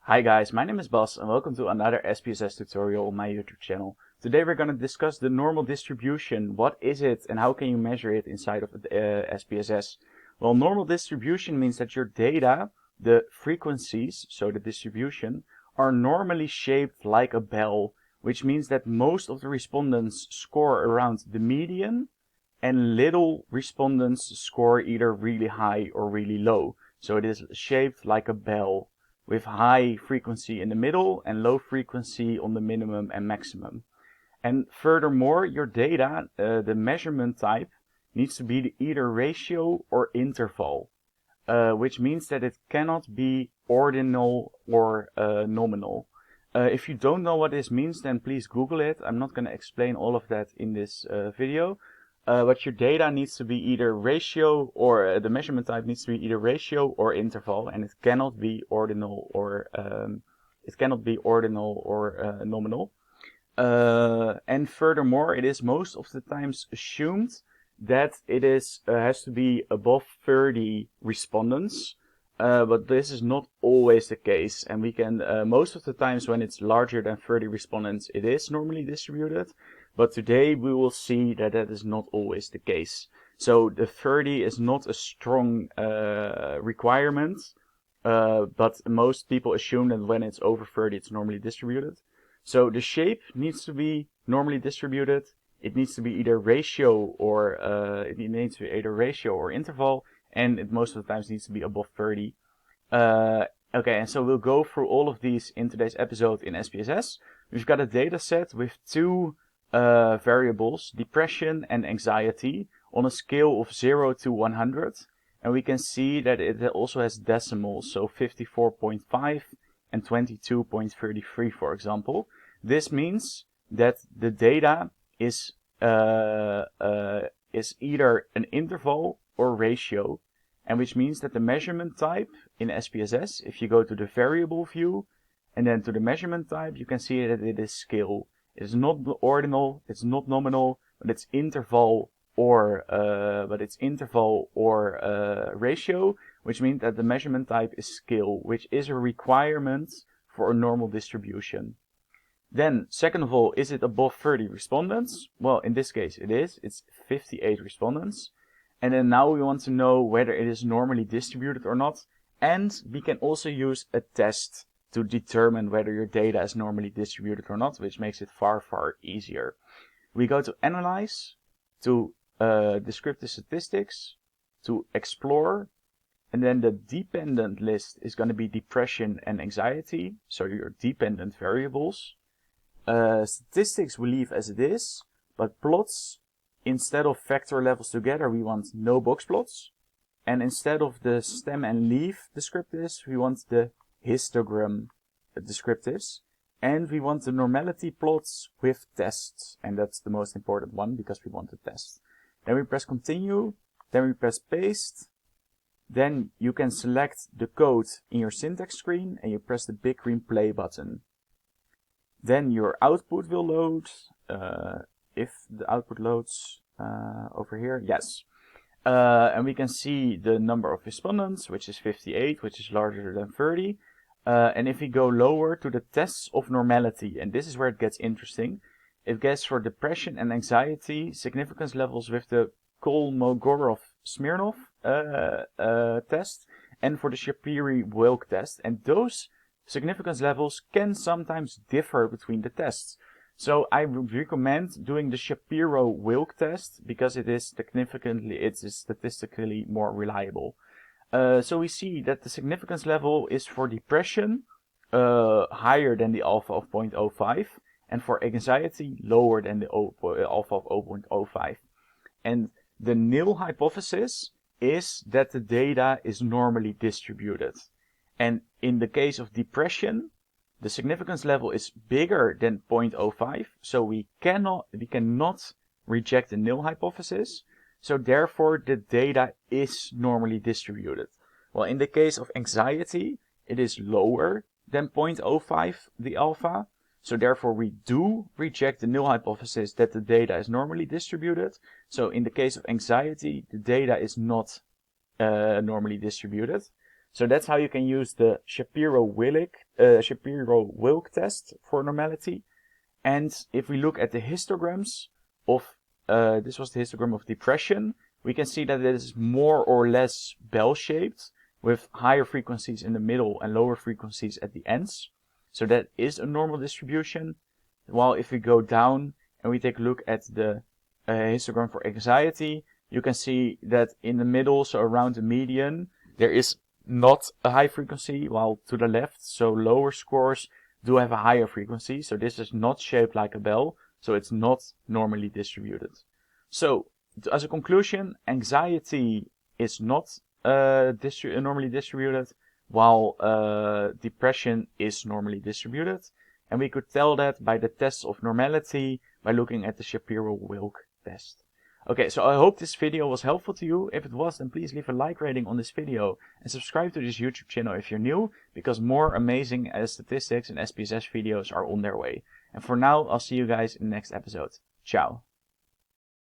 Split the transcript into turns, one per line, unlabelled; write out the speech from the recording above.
Hi guys, my name is Bas and welcome to another SPSS tutorial on my YouTube channel. Today we're going to discuss the normal distribution. What is it and how can you measure it inside of SPSS? Well, normal distribution means that your data, the frequencies, so the distribution, are normally shaped like a bell, which means that most of the respondents score around the median and little respondents score either really high or really low. So it is shaped like a bell, with high frequency in the middle and low frequency on the minimum and maximum. And furthermore, your data, the measurement type, needs to be either ratio or interval, which means that it cannot be ordinal or nominal. If you don't know what this means, then please Google it. I'm not going to explain all of that in this video. But your data needs to be either ratio or the measurement type needs to be either ratio or interval, and it cannot be ordinal or nominal. And furthermore, it is most of the times assumed that it is has to be above 30 respondents, but this is not always the case. And we can most of the times when it's larger than 30 respondents, it is normally distributed. But today we will see that that is not always the case. So the 30 is not a strong requirement, but most people assume that when it's over 30 it's normally distributed. So the shape needs to be normally distributed. It needs to be either ratio or interval, and it most of the times needs to be above 30. Okay, and so we'll go through all of these in today's episode in SPSS. We've got a data set with two variables, depression and anxiety, on a scale of 0 to 100. And we can see that it also has decimals, so 54.5 and 22.33, for example. This means that the data is either an interval or ratio, and which means that the measurement type in SPSS, if you go to the variable view and then to the measurement type, you can see that it is scale. It's not ordinal, it's not nominal, but it's interval or ratio, which means that the measurement type is scale, which is a requirement for a normal distribution. Then, second of all, is it above 30 respondents? Well, in this case it is. It's 58 respondents. And then now we want to know whether it is normally distributed or not. And we can also use a test to determine whether your data is normally distributed or not, which makes it far, far easier. We go to Analyze, to Descriptive Statistics, to Explore, and then the dependent list is going to be depression and anxiety, so your dependent variables. Statistics we leave as it is, but plots, instead of vector levels together, we want no box plots. And instead of the stem and leaf descriptives, we want the histogram descriptives, and we want the normality plots with tests, and that's the most important one because we want to test. Then we press continue, then we press paste, then you can select the code in your syntax screen and you press the big green play button. Then your output will load, if the output loads over here, yes. And we can see the number of respondents, which is 58, which is larger than 30. And if we go lower to the tests of normality, and this is where it gets interesting, it gets for depression and anxiety significance levels with the Kolmogorov-Smirnov test and for the Shapiro-Wilk test. And those significance levels can sometimes differ between the tests. So I would recommend doing the Shapiro-Wilk test because it is statistically more reliable. So we see that the significance level is for depression higher than the alpha of 0.05 and for anxiety lower than the alpha of 0.05. And the nil hypothesis is that the data is normally distributed. And in the case of depression, the significance level is bigger than 0.05, so we cannot reject the nil hypothesis. So therefore the data is normally distributed. Well, in the case of anxiety, it is lower than 0.05, the alpha. So therefore we do reject the nil hypothesis that the data is normally distributed. So in the case of anxiety, the data is not normally distributed. So that's how you can use the Shapiro-Wilk test for normality. And if we look at the histograms of, this was the histogram of depression, we can see that it is more or less bell-shaped with higher frequencies in the middle and lower frequencies at the ends. So that is a normal distribution. While if we go down and we take a look at the histogram for anxiety, you can see that in the middle, so around the median, there is not a high frequency, while to the left, so lower scores do have a higher frequency. So this is not shaped like a bell, so it's not normally distributed. So as a conclusion, anxiety is not normally distributed, while depression is normally distributed. And we could tell that by the test of normality by looking at the Shapiro-Wilk test. Okay, so I hope this video was helpful to you. If it was, then please leave a like rating on this video and subscribe to this YouTube channel if you're new, because more amazing statistics and SPSS videos are on their way. And for now, I'll see you guys in the next episode. Ciao.